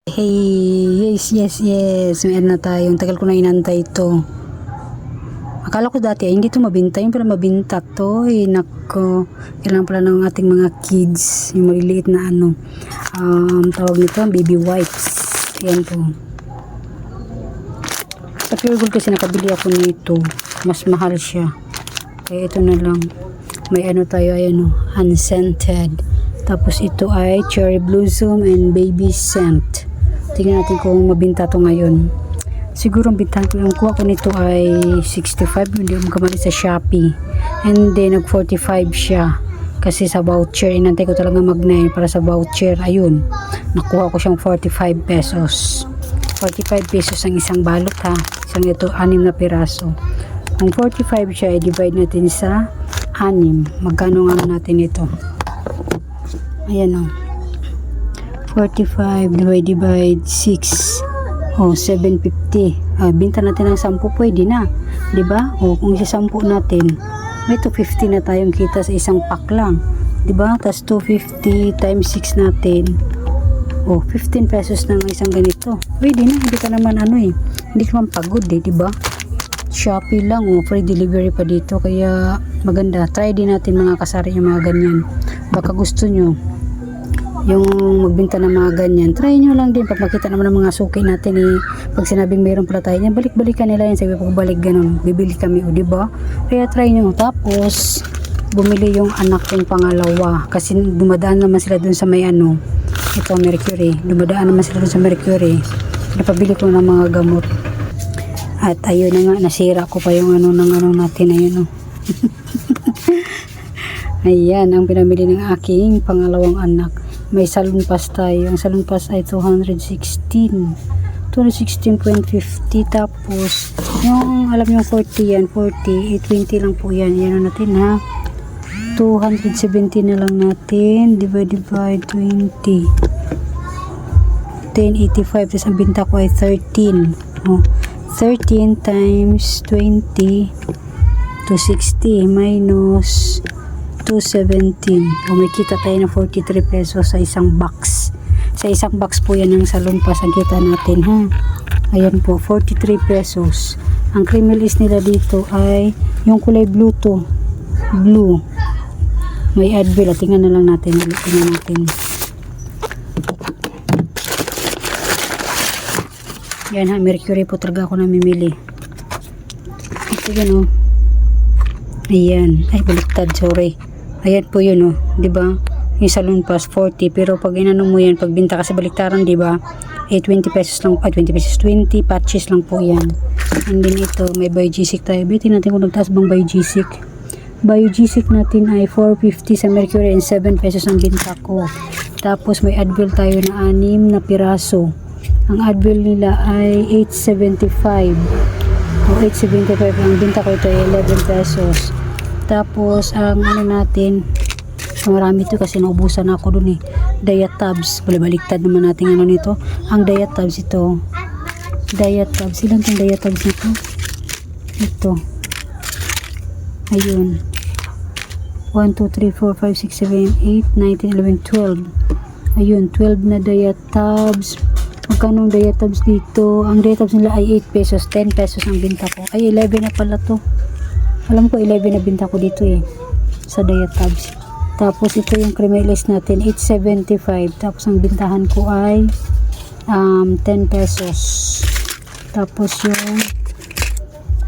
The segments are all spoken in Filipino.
Hey, yes. May na tayo. Ang tagal ko na inantay ito. Akala ko dati ay hindi ito mabinta. Yung pala mabinta to. Nako. Kailangan pala ng ating mga kids. Yung maliliit na tawag nito, baby wipes. Ayan po. Sa Pure Gold kasi nakabili ako nito. Mas mahal siya. Kaya ito na lang. May tayo, ayan unscented. Tapos ito ay cherry blossom and baby scent. Tingnan natin kung mabinta to ngayon. Siguro ang bintahan ko, yung kuha ko nito ay 65, hindi ko kamali sa Shopee. And then nag 45 siya. Kasi sa voucher, inantay ko talaga mag-9 para sa voucher. Ayun, nakuha ko siyang 45 pesos. 45 pesos ang isang balot ha. Isang ito, 6 na piraso. Kung 45 siya, i-divide natin sa 6. Magkano nga natin ito? Ayan 45 divided by 6. 750. Binta natin ng 10, pwede na. 'Di ba? Kung isa 10 natin, may 250 na tayong kita sa isang pack lang. 'Di ba? Tas 250 times 6 natin. 15 pesos na ng isang ganito. Pwede na, hindi ka naman hindi ka man pagod 'di ba? Shopee lang, free delivery pa dito, kaya maganda. Try din natin mga kasari yung mga ganyan. Baka gusto nyo yung magbenta ng mga ganyan, try nyo lang din. Pag makita naman ng mga suki natin pag sinabing mayroon pala tayo, balik-balikan nila yan. Sabi pagbalik ganun, bibili kami, diba? Kaya try nyo. Tapos bumili yung anak kong pangalawa kasi dumadaan naman sila dun sa may ito Mercury, dumadaan naman sila dun sa Mercury. Napabili ko ng mga gamot. At ayun na nga, nasira ko pa yung natin, ayun ayan ang pinamili ng aking pangalawang anak. May salon pass tayo. Ang salon pass ay 216.50. Tapos yung alam yung 40 yan, 40, 820 lang po yan. Yan natin ha. 270 na lang natin. Divided by 20. 1085. Tapos ang binta ko ay 13. 13 times 20, 260 minus 217. May kita tayo na 43 pesos sa isang box. Sa isang box po yan ng salon pass ang kita natin ha. Ayan po, 43 pesos. Ang creamy list nila dito ay yung kulay blue to. Blue. May Advil. Tingnan na lang natin. Tingnan natin. Yan ha, Mercury po talaga ako namimili. Ito yun Ayan. Ay, baliktad. Sorry. Ayan po yun diba? Yung salon pass 40. Pero pag inano mo yan, pag binta kasi baliktaran, diba? 20 pesos lang. 20 pesos. 20 patches lang po yan. And then ito, may Biogesic tayo. Bitin natin kung nagtaas bang Biogesic. Biogesic natin ay 450 sa Mercury and 7 pesos ang binta ko. Tapos may Advil tayo na 6 na piraso. Ang Advil nila ay 875. 875 ang binta ko, ito ay 11 pesos. Tapos ang natin, marami ito kasi naubusan ako dun Diatabs, baliktad naman natin nito. Ang Diatabs ito, Diatabs, ilan itong Diatabs nito? Ito, ayun, 1, 2, 3, 4, 5, 6, 7, 8, 9, 10, 11, 12. Ayun, 12 na Diatabs. Magkano ang Diatabs dito? Ang Diatabs nila ay 8 pesos, 10 pesos ang binta ko. Ay, 11 na pala to. Alam ko 11 na binta ko dito sa Diatabs. Tapos ito yung creamy list natin, 875. Tapos ang bintahan ko ay 10 pesos. Tapos yung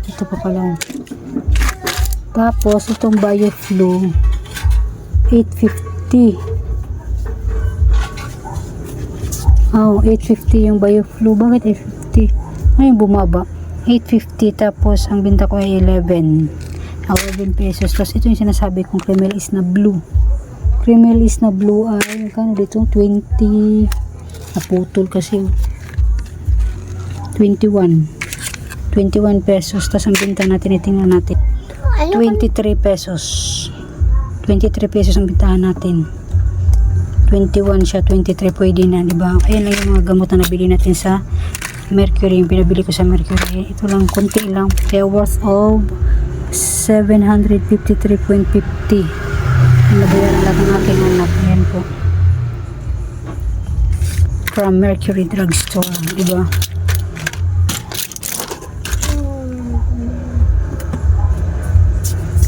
ito pa pala. Tapos itong BioFlu 850. 850 yung BioFlu. Bakit 850? Ay, bumaba. 850. Tapos ang binta ko ay 11 pesos. Tapos ito yung sinasabi kong creamy is na blue. Creamy is na blue ay magkano dito? 20. Naputol kasi 21 pesos. Tapos ang binta natin, itingnan natin, 23 pesos. 23 pesos ang bintahan natin. 21 siya, 23 pwede na, diba? Ayan lang yung mga gamot na nabili natin sa Mercury. Yung pinabili ko sa Mercury, ito lang, konti lang, kaya worth of 753.50 ang nabayaran lang ng aking anak. Ayan po. from Mercury Drugstore, di ba?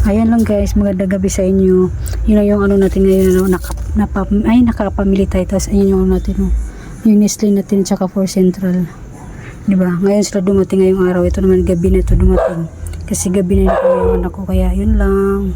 Ayan lang guys, magandang gabi sa inyo. Yun na yung ano natin ngayon, ano, nakapamili tayo. Tapos ayun yung ano natin, yung Nestle natin, tsaka 4 Central. Diba? Ngayon sila dumating ngayong araw. Ito naman gabi na ito dumating. Kasi gabi na ito yung anak ko. Kaya yun lang.